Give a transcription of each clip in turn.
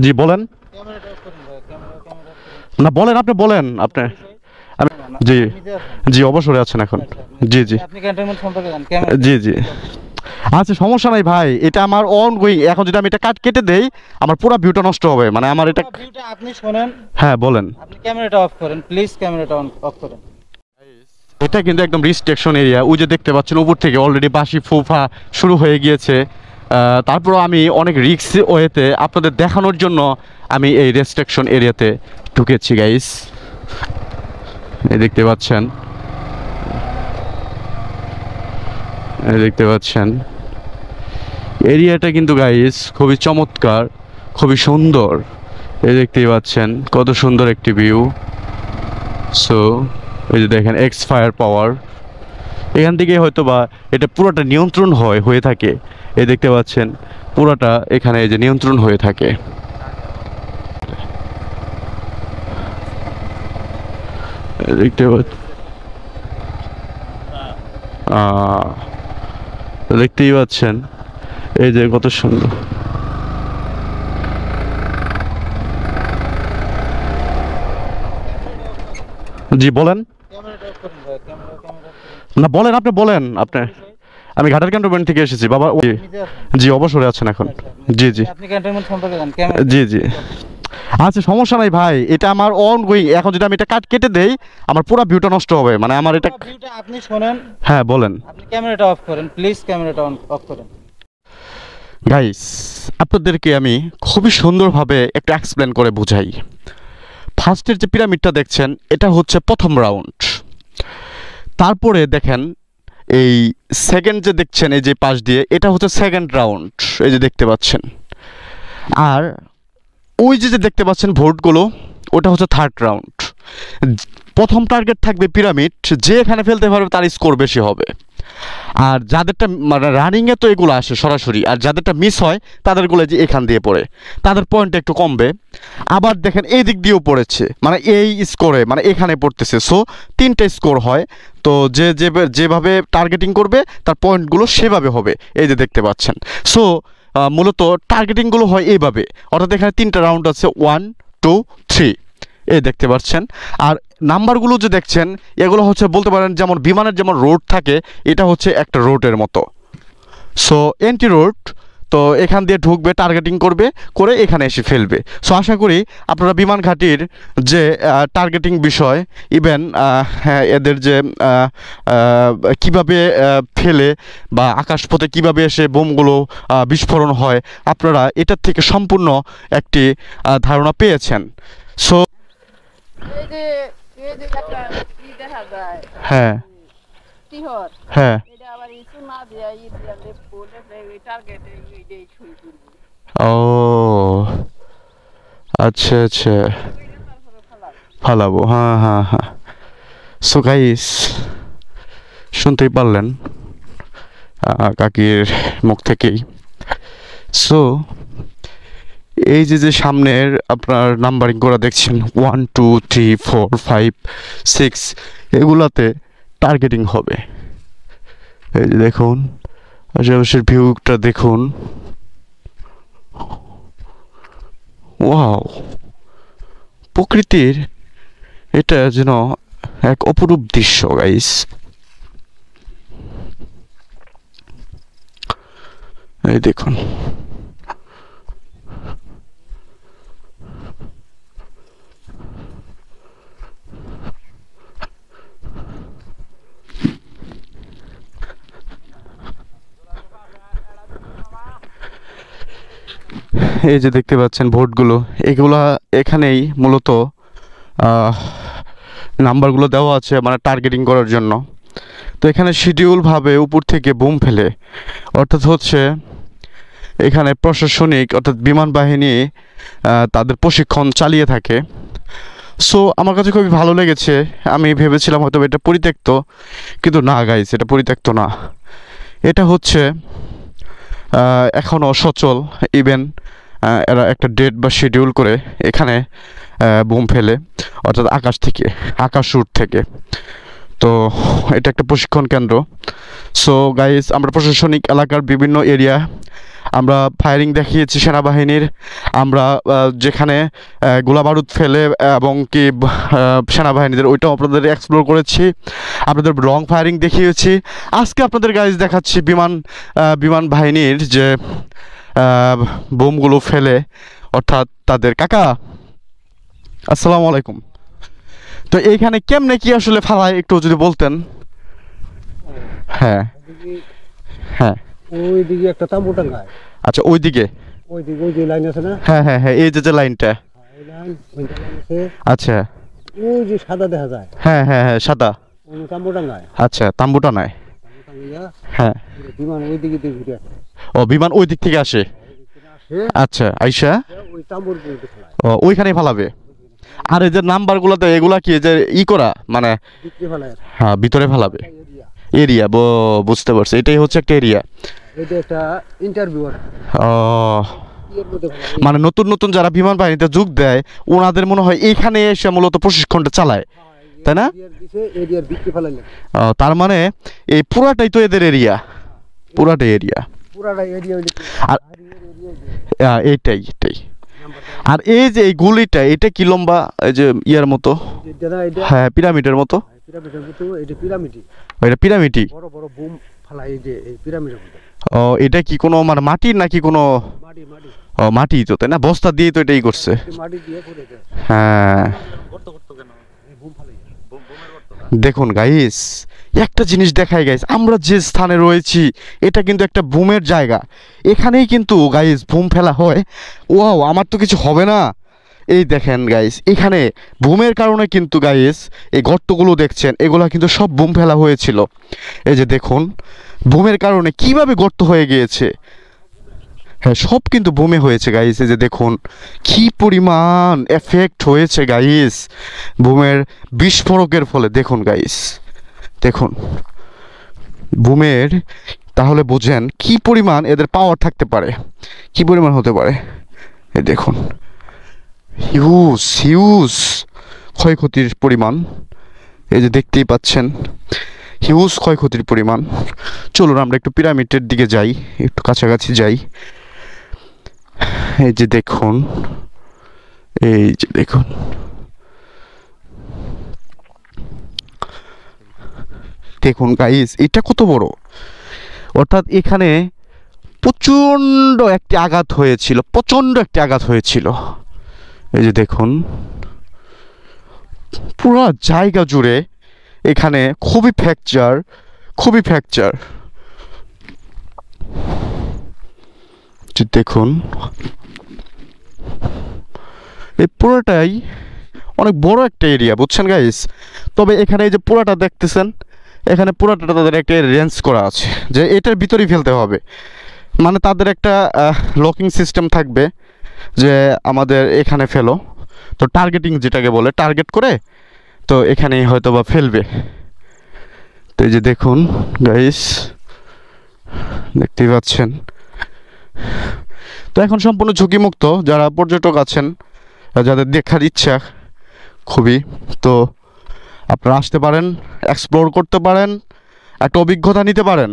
জি বলেন। না বলেন, আপনি বলেন আপনি। জি জি অবসরে আছেন এখন। জি জি জি জি। আচ্ছা সমস্যা নাই ভাই, এটা আমার অন গোয়িং। এখন যদি আমি এটা কাট কেটে দেই আমার পুরো ভিউটা নষ্ট হবে, মানে আমার এটা। আপনি শোনেন, হ্যাঁ বলেন। আপনি ক্যামেরাটা অফ করেন প্লিজ, ক্যামেরাটা অফ করেন। এটা কিন্তু একদম রিস্ট্রিকশন এরিয়া, ওই যে দেখতে পাচ্ছেন উপর থেকে অলরেডি বাসি ফুফা শুরু হয়ে গিয়েছে। তারপরও আমি অনেক রিস্ক ওয়েতে আপনাদের দেখানোর জন্য আমি এই রেস্ট্রিকশন এরিয়াতে ঢুকেছি গাইস। এই দেখতে পাচ্ছেন, এই দেখতে পাচ্ছেন এরিয়াটা কিন্তু গাইস খুবই চমৎকার, খুবই সুন্দর। এই দেখতেই পাচ্ছেন কত সুন্দর একটি ভিউ। সো এই যে দেখেন এক্স ফায়ার পাওয়ার, এখান থেকে হয়তো বা এটা পুরোটা নিয়ন্ত্রণ হয়ে থাকে। এই দেখতে পাচ্ছেন পুরোটা এখানে এই যে নিয়ন্ত্রণ হয়ে থাকে। দেখতে দেখতেই পাচ্ছেন এই যে কত সুন্দর। জি বলেন। না বলেন, আপনি বলেন আপনি। আমি ঘাটার ক্যান্টনমেন্ট থেকে এসেছি বাবা। জি অবসরে আছেন এখন। জি জি আপনি ক্যান্টনমেন্ট সম্পর্কে জানেন, ক্যামেরা। জি জি। আচ্ছা সমস্যা নাই ভাই, এটা আমার অন গোয়িং। এখন যদি আমি এটা কাট কেটে দেই আমার পুরো ভিউটা নষ্ট হবে, মানে আমার এটা। আপনি শোনেন, হ্যাঁ বলেন। আপনি ক্যামেরাটা অফ করেন প্লিজ, ক্যামেরাটা অফ করেন। গাইস আপনাদেরকে আমি খুবই সুন্দরভাবে একটু এক্সপ্লেন করে বুঝাই। ফার্স্টের যে পিরামিডটা দেখছেন এটা হচ্ছে প্রথম রাউন্ড। তারপরে দেখেন এই সেকেন্ড যে দেখছেন এই যে পাশ দিয়ে, এটা হচ্ছে সেকেন্ড রাউন্ড, এই যে দেখতে পাচ্ছেন। আর ওই যে যে দেখতে পাচ্ছেন ভোটগুলো, ওটা হচ্ছে থার্ড রাউন্ড। প্রথম টার্গেট থাকবে পিরামিড, যে এখানে ফেলতে পারবে তার স্কোর বেশি হবে। আর যাদেরটা মানে রানিংয়ে তো এগুলো আসে সরাসরি, আর যাদেরটা মিস হয় তাদেরগুলো যে এখান দিয়ে পড়ে তাদের পয়েন্টটা একটু কমবে। আবার দেখেন এই দিক দিয়েও পড়েছে, মানে এই স্কোরে মানে এখানে পড়তেছে। সো তিনটে স্কোর হয়। তো যে যেভাবে টার্গেটিং করবে তার পয়েন্টগুলো সেভাবে হবে, এই যে দেখতে পাচ্ছেন। সো মূলত টার্গেটিংগুলো হয় এইভাবে, অর্থাৎ এখানে তিনটা রাউন্ড আছে, 1 2 3, এই দেখতে পাচ্ছেন। আর নাম্বারগুলো যে দেখছেন এগুলো হচ্ছে বলতে পারেন যেমন বিমানের যেমন রোড থাকে, এটা হচ্ছে একটা রোডের মতো। সো এন্টি রোড, তো এখান দিয়ে ঢুকবে, টার্গেটিং করবে, করে এখানে এসে ফেলবে। সো আশা করি আপনারা বিমান ঘাঁটির যে টার্গেটিং বিষয়, ইভেন এদের যে কিভাবে ফেলে বা আকাশপথে কিভাবে এসে বোমগুলো বিস্ফোরণ হয়, আপনারা এটার থেকে সম্পূর্ণ একটি ধারণা পেয়েছেন। সো এই যে একটা দেখা যায় হ্যাঁ শিহর, হ্যাঁ। এটা আবার ইস্যু না দিয়া দিয়া বলে এই টার্গেটে এইটাই শুরু করবো। ও আচ্ছা আচ্ছা, তারপরে ফেলাম। ফালাবো, হ্যাঁ হ্যাঁ হ্যাঁ। সো গাইস শুনতেই পারলেন কাকির মুখ থেকেই। সো এই যে যে সামনের আপনার নাম্বারিং করা দেখছেন 1 2 3 4 5 6, এগুলাতে টার্গেটিং হবে। এই যে দেখুন আশেপাশের ভিউটা দেখুন, ওয়াও, প্রকৃতির এটা যেন এক অপরূপ দৃশ্য গাইস। এই দেখুন এই যে দেখতে পাচ্ছেন ভোটগুলো, এগুলা এখানেই মূলত নাম্বারগুলো দেওয়া আছে মানে টার্গেটিং করার জন্য। তো এখানে শিডিউলভাবে উপর থেকে বুম ফেলে, অর্থাৎ হচ্ছে এখানে প্রশাসনিক অর্থাৎ বিমান বাহিনী তাদের প্রশিক্ষণ চালিয়ে থাকে। সো আমার কাছে খুবই ভালো লেগেছে। আমি ভেবেছিলাম হয়তো এটা পরিত্যক্ত, কিন্তু না গাইস, এটা পরিত্যক্ত না। এটা হচ্ছে এখনও সচল। ইভেন এরা একটা ডেট বা শিডিউল করে এখানে বুম ফেলে, অর্থাৎ আকাশ থেকে, আকাশ শুট থেকে। তো এটা একটা প্রশিক্ষণ কেন্দ্র। সো গাইস, আমরা প্রশাসনিক এলাকার বিভিন্ন এরিয়া আমরা ফায়ারিং দেখিয়েছি সেনাবাহিনীর। আমরা যেখানে গোলাবারুদ ফেলে এবং কি সেনাবাহিনীদের ওইটাও আপনাদের এক্সপ্লোর করেছি, আপনাদের লং ফায়ারিং দেখিয়েছি। আজকে আপনাদের গাইস দেখাচ্ছি বিমান বাহিনীর যে বোমগুলো ফেলে, অর্থাৎ তাদের কাকা আসসালামু আলাইকুম। তো এইখানে কেমনে কি আসলে ফালায় একটু যদি বলতেন। হ্যাঁ হ্যাঁ, ওইদিকে একটা তাঁবু টাঙ্গায়। আচ্ছা ওইদিকে, ওইদিকে ওই যে লাইন আছে না, হ্যাঁ হ্যাঁ হ্যাঁ, এই যে লাইনটা, ওই লাইন ওইটা লাইন আছে। আচ্ছা ওই যে সাদা দেখা যায়, হ্যাঁ হ্যাঁ হ্যাঁ, সাদা, ওই তাঁবু টাঙ্গায়। আচ্ছা তাম্বুটা নাই, তাঁবু টাঙ্গাইয়া হ্যাঁ। বিমান ওইদিকে দিয়ে ঘুরে আসে। ও বিমান ওই দিক থেকে আসে, আসে আচ্ছা আইসা ওই তাঁবুর মধ্যে ফেলায়, ও ওইখানেই ফালাবে। আর এই যে নাম্বারগুলোতে এগুলা কি যে করা মানে, ভিতরে ফেলায়। হ্যাঁ ভিতরে ফালাবে এরিয়া এরিয়া, বুঝতে পারছি, এটাই হচ্ছে একটা এরিয়া। এটা একটা ইন্টারভিউ আর ও এর মধ্যে ফেলায়। মানে নতুন নতুন যারা বিমান বাহিনীতে যোগ দেয় ওনাদের মনে হয় এইখানে এসে মূলত প্রশিক্ষণটা চালায়, তাই না? এরিয়ার দিছে, এরিয়ার ভিতরে ফেলাইলে তার মানে এই পুরাটাই তো এদের এরিয়া, পুরাটাই এরিয়া। পুরাটা এরিয়া হইলে আর এইটাই এইটাই। আর এই যে এই গুলিটা, এটা কি লম্বা, এই যে ইয়ার মতো, এটা না, এটা হ্যাঁ পিরামিডের মতো, পিরামিডের মতো। এটা পিরামিডই, এটা পিরামিডই। বড় বড় বুম ফেলায় এই যে এই পিরামিডের মধ্যে। ও এটা কি কোনো মানে মাটির নাকি কোনো, মাটি মাটি ও মাটি তো, তাই না? বস্তা দিয়ে তো এটাই করছে, মাটি দিয়ে করে দেয়। হ্যাঁ। এই বুম ফেলাই দেখুন গাইস, একটা জিনিস দেখাই গাইস, আমরা যে স্থানে রয়েছি এটা কিন্তু একটা বুমের জায়গা, এখানেই কিন্তু গাইস বুম ফেলা হয়। ওয়াও, আমার তো কিছু হবে না। এই দেখেন গাইস, এখানে বুমের কারণে কিন্তু গাইস এই গর্তগুলো দেখছেন, এগুলো কিন্তু সব বুম ফেলা হয়েছিল। এই যে দেখুন, বুমের কারণে কিভাবে গর্ত হয়ে গিয়েছে, হ্যাঁ সব কিন্তু বুমে হয়েছে গাইস। এই যে দেখুন কি পরিমাণ এফেক্ট হয়েছে গাইস বুমের বিস্ফোরকের ফলে। দেখুন গাইস, দেখুন বুমের, তাহলে বুঝেন কি পরিমাণ এদের পাওয়ার থাকতে পারে, কি পরিমাণ হতে পারে। এই দেখুন হিউজ হিউজ ক্ষয়ক্ষতির পরিমাণ, এই যে দেখতেই পাচ্ছেন হিউজ ক্ষয়ক্ষতির পরিমাণ। চলুন আমরা একটু পিরামিডের দিকে যাই, একটু কাছাকাছি যাই। এই যে দেখুন, এই যে দেখুন, দেখুন গাইস এটা কত বড়, অর্থাৎ এখানে প্রচণ্ড একটি আঘাত হয়েছিল, প্রচণ্ড একটি আঘাত হয়েছিল। এই যে দেখুন পুরো জায়গা জুড়ে এখানে খুবই ফ্র্যাকচার, খুবই ফ্র্যাকচার। দেখুন এই পুরোটাই অনেক বড় একটা এরিয়া, বুঝছেন গাইস। তবে এখানে এই যে পুরাটা দেখতেছেন, এখানে পুরাটা তাদের একটা রেঞ্জ করা আছে যে এটার ভিতরেই ফেলতে হবে, মানে তাদের একটা লকিং সিস্টেম থাকবে যে আমাদের এখানে ফেলো, তো টার্গেটিং যেটাকে বলে, টার্গেট করে তো এখানেই হয়তো বা ফেলবে। তো এই যে দেখুন গাইস, দেখতেই পাচ্ছেন। তো এখন সম্পূর্ণ ঝুঁকিমুক্ত, যারা পর্যটক আছেন যাদের দেখার ইচ্ছা খুবই, তো আপনারা আসতে পারেন, এক্সপ্লোর করতে পারেন, একটা অভিজ্ঞতা নিতে পারেন।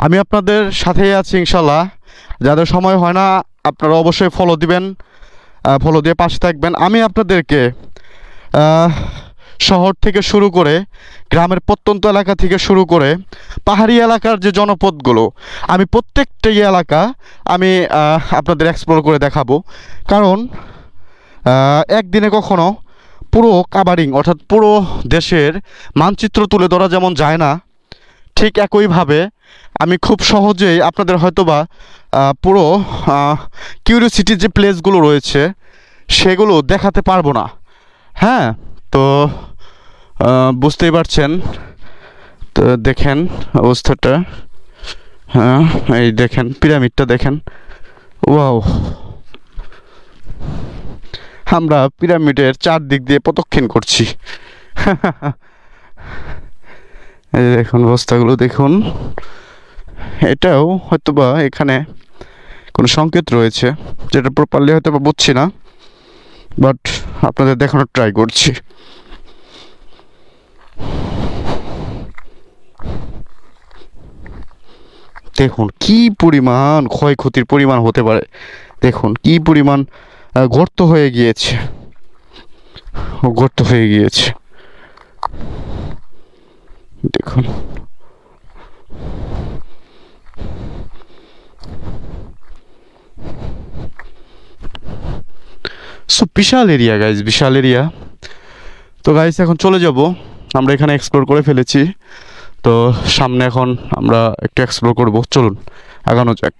আমি আপনাদের সাথেই আছি ইনশাল্লাহ। যাদের সময় হয় না আপনারা অবশ্যই ফলো দিবেন, ফলো দিয়ে পাশে থাকবেন। আমি আপনাদেরকে শহর থেকে শুরু করে, গ্রামের প্রত্যন্ত এলাকা থেকে শুরু করে পাহাড়ি এলাকার যে জনপদগুলো, আমি প্রত্যেকটাই এলাকা আমি আপনাদের এক্সপ্লোর করে দেখাবো। কারণ একদিনে কখনো পুরো কাভারিং, অর্থাৎ পুরো দেশের মানচিত্র তুলে ধরা যেমন যায় না, ঠিক একইভাবে আমি খুব সহজেই আপনাদের হয়তোবা পুরো কিউরিওসিটির যে প্লেসগুলো রয়েছে সেগুলো দেখাতে পারবো না। হ্যাঁ, তো বুঝতেই পারছেন। তো দেখেন অবস্থাটা, হ্যাঁ এই দেখেন পিরামিডটা দেখেন, ওয়াও। আমরা পিরামিডের চারদিক দিয়ে প্রদক্ষিণ করছি। এই দেখুন অবস্থাগুলো দেখুন। এটাও হয়তোবা এখানে কোনো সংকেত রয়েছে যেটা প্রপারলি হয়তো বা বুঝছি না, বাট আপনাদের দেখানোর ট্রাই করছি। দেখুন কি পরিমাণ ক্ষয়ক্ষতির পরিমাণ হতে পারে, দেখুন কি পরিমাণ গর্ত হয়ে গিয়েছে, গর্ত হয়ে গিয়েছে দেখুন। সো বিশাল এরিয়া গাইজ, বিশাল এরিয়া। তো গাইজ এখন চলে যাব, আমরা এখানে এক্সপ্লোর করে ফেলেছি, তো সামনে এখন আমরা একটু এক্সপ্লোর করব, চলুন আগানো যাক।